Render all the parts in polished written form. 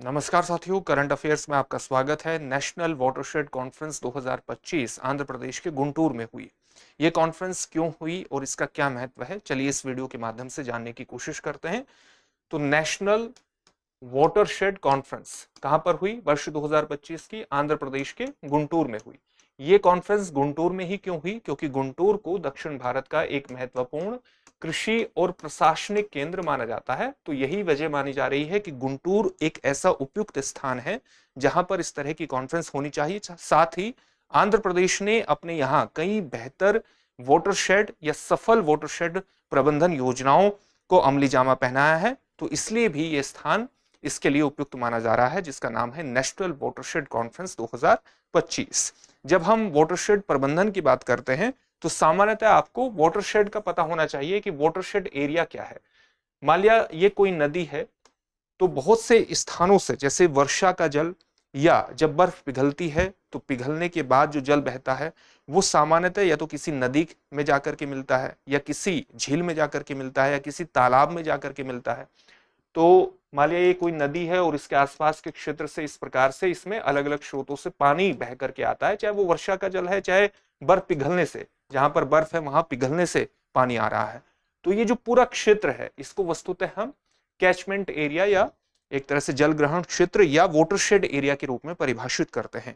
नमस्कार साथियों, current affairs में आपका स्वागत है। National watershed conference 2025 Andhra Pradesh के गुंटूर में हुई। ये कॉन्फ्रेंस क्यों हुई और इसका क्या महत्व है, चलिए इस वीडियो के माध्यम से जानने की कोशिश करते हैं। तो नेशनल वाटरशेड कॉन्फ्रेंस कहां पर हुई? वर्ष 2025 की आंध्र प्रदेश के गुंटूर में हुई। ये कॉन्फ्रेंस गुंटूर में ही क्यों हुई? क्योंकि गुंटूर को दक्षिण भारत का एक महत्वपूर्ण कृषि और प्रशासनिक केंद्र माना जाता है। तो यही वजह मानी जा रही है कि गुंटूर एक ऐसा उपयुक्त स्थान है जहां पर इस तरह की कॉन्फ्रेंस होनी चाहिए। साथ ही आंध्र प्रदेश ने अपने यहाँ कई बेहतर वाटरशेड या सफल वाटरशेड प्रबंधन योजनाओं को अमली जामा पहनाया है। तो इसलिए भी ये स्थान इसके लिए उपयुक्त माना जा रहा है, जिसका नाम है नेशनल वाटरशेड कॉन्फ्रेंस 2025। जब हम वाटरशेड प्रबंधन की बात करते हैं तो सामान्यतः आपको वाटरशेड का पता होना चाहिए कि वाटरशेड एरिया क्या है। मान लिया ये कोई नदी है, तो बहुत से स्थानों से, जैसे वर्षा का जल या जब बर्फ पिघलती है तो पिघलने के बाद जो जल बहता है वो सामान्यतः या तो किसी नदी में जाकर के मिलता है, या किसी झील में जाकर के मिलता है, या किसी तालाब में जाकर के मिलता है। तो मान लिया ये कोई नदी है और इसके आसपास के क्षेत्र से इस प्रकार से इसमें अलग अलग स्रोतों से पानी बह करके आता है, चाहे वो वर्षा का जल है, चाहे बर्फ पिघलने से, जहां पर बर्फ है वहां पिघलने से पानी आ रहा है। तो ये जो पूरा क्षेत्र है इसको वस्तुतः हम कैचमेंट एरिया या एक तरह से जल ग्रहण क्षेत्र या वाटरशेड एरिया के रूप में परिभाषित करते हैं।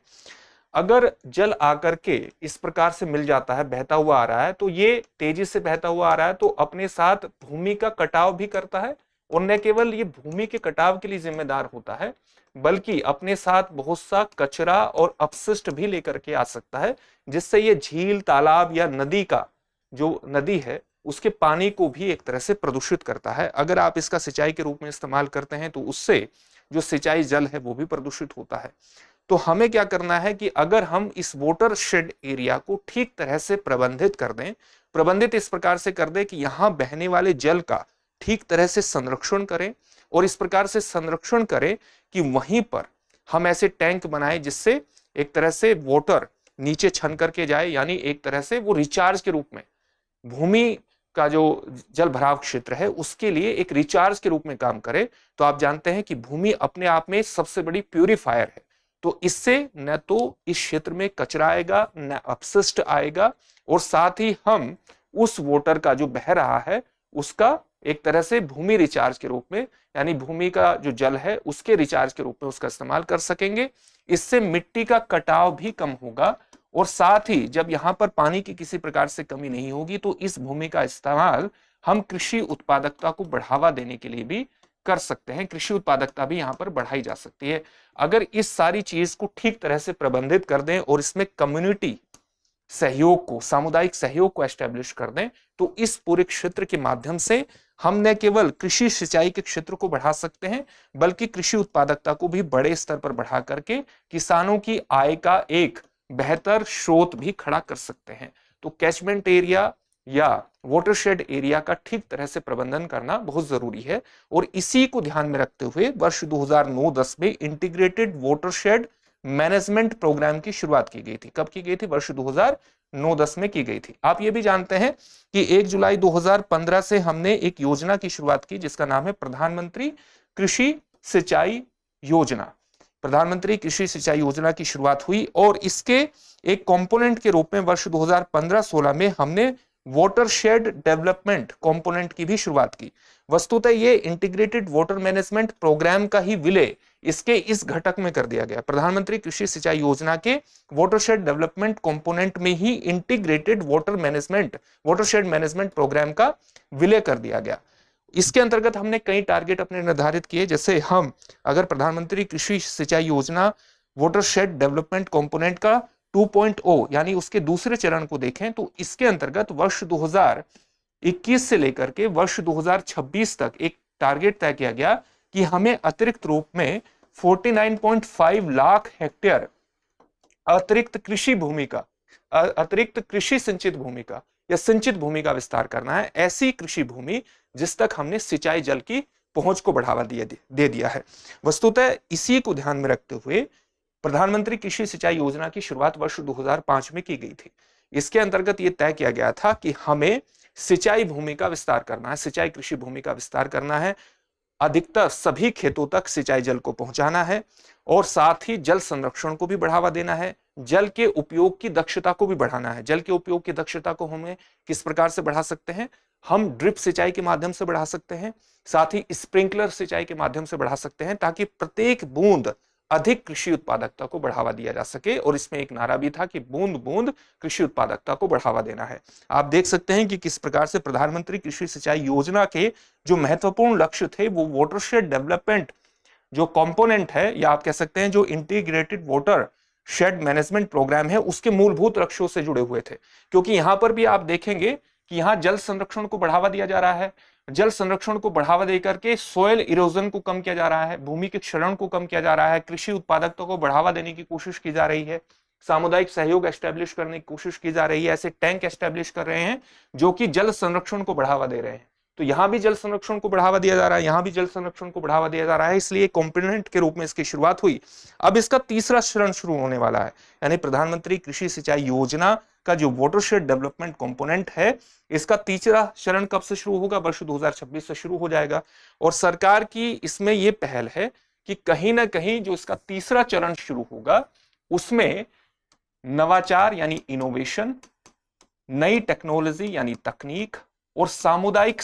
अगर जल आकर के इस प्रकार से मिल जाता है, बहता हुआ आ रहा है, तो ये तेजी से बहता हुआ आ रहा है तो अपने साथ भूमि का कटाव भी करता है, और न केवल ये भूमि के कटाव के लिए जिम्मेदार होता है बल्कि अपने साथ बहुत सा कचरा और अपशिष्ट भी लेकर के आ सकता है, जिससे ये झील, तालाब या नदी का जो नदी है उसके पानी को भी एक तरह से प्रदूषित करता है। अगर आप इसका सिंचाई के रूप में इस्तेमाल करते हैं तो उससे जो सिंचाई जल है वो भी प्रदूषित होता है। तो हमें क्या करना है कि अगर हम इस वाटरशेड एरिया को ठीक तरह से प्रबंधित कर दें, प्रबंधित इस प्रकार से कर दें कि यहां बहने वाले जल का ठीक तरह से संरक्षण करें, और इस प्रकार से संरक्षण करें कि वहीं पर हम ऐसे टैंक बनाएं जिससे एक तरह से वाटर नीचे छन करके जाए, यानी एक तरह से वो रिचार्ज के रूप में भूमि का जो जल भराव क्षेत्र है उसके लिए एक रिचार्ज के रूप में काम करे। तो आप जानते हैं कि भूमि अपने आप में सबसे बड़ी प्यूरिफायर है। तो इससे न तो इस क्षेत्र में कचरा आएगा, न अपशिष्ट आएगा, और साथ ही हम उस वाटर का जो बह रहा है उसका एक तरह से भूमि रिचार्ज के रूप में, यानी भूमि का जो जल है उसके रिचार्ज के रूप में उसका इस्तेमाल कर सकेंगे। इससे मिट्टी का कटाव भी कम होगा, और साथ ही जब यहां पर पानी की किसी प्रकार से कमी नहीं होगी तो इस भूमि का इस्तेमाल हम कृषि उत्पादकता को बढ़ावा देने के लिए भी कर सकते हैं। कृषि उत्पादकता भी यहां पर बढ़ाई जा सकती है अगर इस सारी चीज को ठीक तरह से प्रबंधित कर दें और इसमें कम्युनिटी सहयोग को, सामुदायिक सहयोग को एस्टेब्लिश कर दें। तो इस पूरे क्षेत्र के माध्यम से हम न केवल कृषि सिंचाई के क्षेत्र को बढ़ा सकते हैं बल्कि कृषि उत्पादकता को भी बड़े स्तर पर बढ़ा करके किसानों की आय का एक बेहतर स्रोत भी खड़ा कर सकते हैं। तो कैचमेंट एरिया या वाटरशेड एरिया का ठीक तरह से प्रबंधन करना बहुत जरूरी है, और इसी को ध्यान में रखते हुए वर्ष 2009-10 में इंटीग्रेटेड वाटरशेड मैनेजमेंट प्रोग्राम की शुरुआत की गई थी। कब की गई थी? वर्ष 2009-10 में की गई थी। आप ये भी जानते हैं कि 1 जुलाई 2015 से हमने एक योजना की शुरुआत की जिसका नाम है प्रधानमंत्री कृषि सिंचाई योजना। प्रधानमंत्री कृषि सिंचाई योजना की शुरुआत हुई और इसके एक कंपोनेंट के रूप में वर्ष 2015-16 में हमने वाटरशेड डेवलपमेंट कंपोनेंट की भी शुरुआत की। वस्तुतः ये इंटीग्रेटेड वाटर मैनेजमेंट प्रोग्राम का ही विलय इसके इस घटक में कर दिया गया। प्रधानमंत्री कृषि सिंचाई योजना के वाटरशेड डेवलपमेंट कंपोनेंट में ही इंटीग्रेटेड वाटरशेड मैनेजमेंट प्रोग्राम का विलय कर दिया गया। इसके अंतर्गत हमने कई टारगेट अपने निर्धारित किए, जैसे हम अगर प्रधानमंत्री कृषि सिंचाई योजना वाटरशेड डेवलपमेंट कंपोनेंट का 2.0 यानी उसके दूसरे चरण को देखें तो इसके अंतर्गत वर्ष 2021 से लेकर के वर्ष 2026 तक एक टारगेट तय किया गया कि हमें अतिरिक्त रूप में 49.5 लाख हेक्टेयर अतिरिक्त कृषि भूमि का, अतिरिक्त कृषि सिंचित भूमि का या सिंचित भूमि का विस्तार करना है। ऐसी कृषि भूमि जिस तक हमने सिंचाई जल की पहुंच को बढ़ावा दे दिया है। वस्तुतः इसी को ध्यान में रखते हुए प्रधानमंत्री कृषि सिंचाई योजना की शुरुआत वर्ष 2005 में की गई थी। इसके अंतर्गत यह तय किया गया था कि हमें सिंचाई भूमि का विस्तार करना है, सिंचाई कृषि भूमि का विस्तार करना है। अधिकतर सभी खेतों तक सिंचाई जल को पहुंचाना है और साथ ही जल संरक्षण को भी बढ़ावा देना है। जल के उपयोग की दक्षता को भी बढ़ाना है। जल के उपयोग की दक्षता को हमें किस प्रकार से बढ़ा सकते हैं? हम ड्रिप सिंचाई के माध्यम से बढ़ा सकते हैं, साथ ही स्प्रिंकलर सिंचाई के माध्यम से बढ़ा सकते हैं, ताकि प्रत्येक बूंद अधिक कृषि उत्पादकता को बढ़ावा दिया जा सके। और इसमें एक नारा भी था कि बूंद बूंद कृषि उत्पादकता को बढ़ावा देना है। आप देख सकते हैं कि किस प्रकार से प्रधानमंत्री कृषि सिंचाई योजना के जो महत्वपूर्ण लक्ष्य थे वो वाटरशेड डेवलपमेंट जो कंपोनेंट है, या आप कह सकते हैं जो integrated watershed management programme है, उसके मूलभूत लक्ष्यों से जुड़े हुए थे। क्योंकि यहां पर भी आप देखेंगे कि यहां जल संरक्षण को बढ़ावा दिया जा रहा है। जल संरक्षण को बढ़ावा देकर के सोयल इरोजन को कम किया जा रहा है, भूमि के क्षरण को कम किया जा रहा है, कृषि उत्पादकता को बढ़ावा देने की कोशिश की जा रही है, सामुदायिक सहयोग एस्टेब्लिश करने की कोशिश की जा रही है, ऐसे टैंक एस्टेब्लिश कर रहे हैं जो कि जल संरक्षण को बढ़ावा दे रहे हैं। तो यहां भी जल संरक्षण को बढ़ावा दिया जा रहा है, यहां भी जल संरक्षण को बढ़ावा दिया जा रहा है, इसलिए कंपोनेंट के रूप में इसकी शुरुआत हुई। अब इसका तीसरा चरण शुरू होने वाला है, यानी प्रधानमंत्री कृषि सिंचाई योजना का जो वाटरशेड डेवलपमेंट कंपोनेंट है, इसका तीसरा चरण कब से शुरू होगा? वर्ष 2026 से शुरू हो जाएगा। और सरकार की इसमें यह पहल है कि कहीं ना कहीं जो इसका तीसरा चरण शुरू होगा उसमें नवाचार यानी इनोवेशन, नई टेक्नोलॉजी यानी तकनीक और सामुदायिक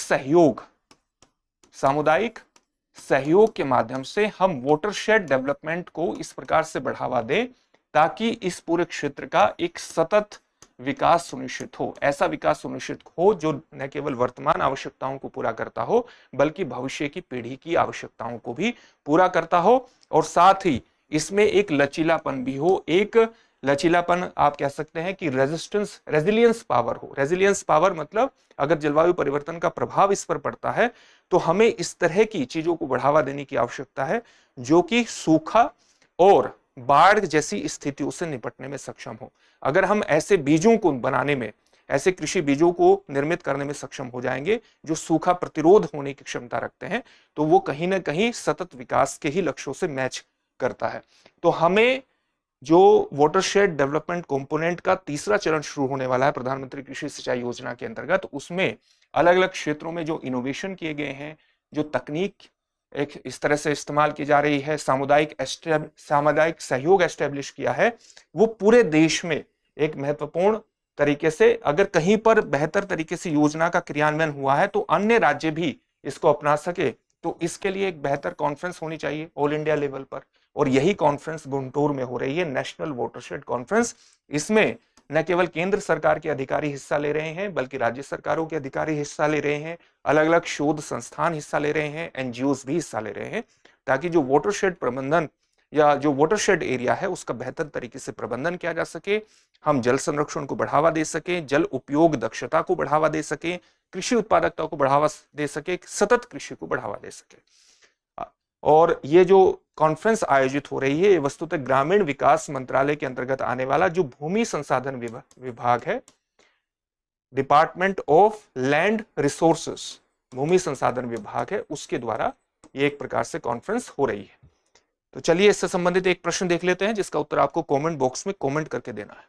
सहयोग के माध्यम से हम वाटरशेड डेवलपमेंट को इस प्रकार से बढ़ावा दें ताकि इस पूरे क्षेत्र का एक सतत विकास सुनिश्चित हो। ऐसा विकास सुनिश्चित हो जो न केवल वर्तमान आवश्यकताओं को पूरा करता हो बल्कि भविष्य की पीढ़ी की आवश्यकताओं को भी पूरा करता हो, और साथ ही इसमें एक लचीलापन भी हो। एक लचीलापन आप कह सकते हैं कि रेजिलियंस पावर हो। रेजिलियंस पावर मतलब अगर जलवायु परिवर्तन का प्रभाव इस पर पड़ता है तो हमें इस तरह की चीजों को बढ़ावा देने की आवश्यकता है जो कि सूखा और बाढ़ जैसी स्थितियों से निपटने में सक्षम हो। अगर हम ऐसे बीजों को बनाने में, ऐसे कृषि बीजों को निर्मित करने में सक्षम हो जाएंगे जो सूखा प्रतिरोध होने की क्षमता रखते हैं, तो वो कहीं ना कहीं सतत विकास के ही लक्ष्यों से मैच करता है। तो हमें जो वाटरशेड डेवलपमेंट कंपोनेंट का तीसरा चरण शुरू होने वाला है प्रधानमंत्री कृषि सिंचाई योजना के अंतर्गत, उसमें अलग अलग क्षेत्रों में जो इनोवेशन किए गए हैं, जो तकनीक एक इस तरह से इस्तेमाल की जा रही है, सामुदायिक सहयोग एस्टेब्लिश किया है, वो पूरे देश में एक महत्वपूर्ण तरीके से, अगर कहीं पर बेहतर तरीके से योजना का क्रियान्वयन हुआ है तो अन्य राज्य भी इसको अपना सके। तो इसके लिए एक बेहतर कॉन्फ्रेंस होनी चाहिए ऑल इंडिया लेवल पर, और यही कॉन्फ्रेंस गुंटूर में हो रही है, नेशनल वाटरशेड कॉन्फ्रेंस। इसमें न केवल केंद्र सरकार के अधिकारी हिस्सा ले रहे हैं बल्कि राज्य सरकारों के अधिकारी हिस्सा ले रहे हैं, अलग अलग शोध संस्थान हिस्सा ले रहे हैं, एनजीओज भी हिस्सा ले रहे हैं, ताकि जो वाटरशेड प्रबंधन या जो वाटरशेड एरिया है उसका बेहतर तरीके से प्रबंधन किया जा सके, हम जल संरक्षण को बढ़ावा दे सके, जल उपयोग दक्षता को बढ़ावा दे सके, कृषि उत्पादकता को बढ़ावा दे सके, सतत कृषि को बढ़ावा दे सके। और ये जो कॉन्फ्रेंस आयोजित हो रही है ये वस्तुतः ग्रामीण विकास मंत्रालय के अंतर्गत आने वाला जो भूमि संसाधन विभाग है, डिपार्टमेंट ऑफ लैंड रिसोर्सेस, भूमि संसाधन विभाग है, उसके द्वारा ये एक प्रकार से कॉन्फ्रेंस हो रही है। तो चलिए इससे संबंधित एक प्रश्न देख लेते हैं जिसका उत्तर आपको कमेंट बॉक्स में कमेंट करके देना है।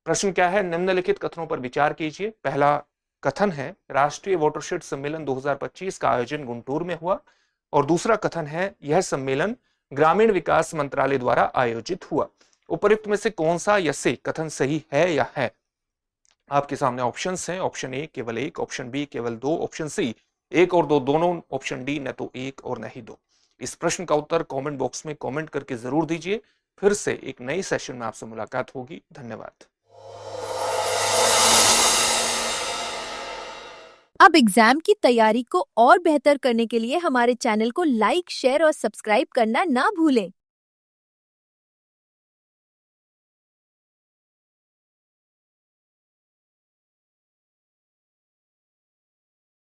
प्रश्न क्या है? निम्नलिखित कथनों पर विचार कीजिए। पहला कथन है राष्ट्रीय वाटरशेड सम्मेलन 2025 का आयोजन गुंटूर में हुआ, और दूसरा कथन है यह सम्मेलन ग्रामीण विकास मंत्रालय द्वारा आयोजित हुआ। उपयुक्त में से कौन सा या से कथन सही है या है? आपके सामने ऑप्शंस हैं। ऑप्शन ए केवल एक, ऑप्शन बी केवल दो, ऑप्शन सी एक और दो दोनों, ऑप्शन डी न तो एक और न ही दो। इस प्रश्न का उत्तर कमेंट बॉक्स में कमेंट करके जरूर दीजिए। फिर से एक नई सेशन में आपसे मुलाकात होगी। धन्यवाद। अब एग्जाम की तैयारी को और बेहतर करने के लिए हमारे चैनल को लाइक, शेयर और सब्सक्राइब करना ना भूलें।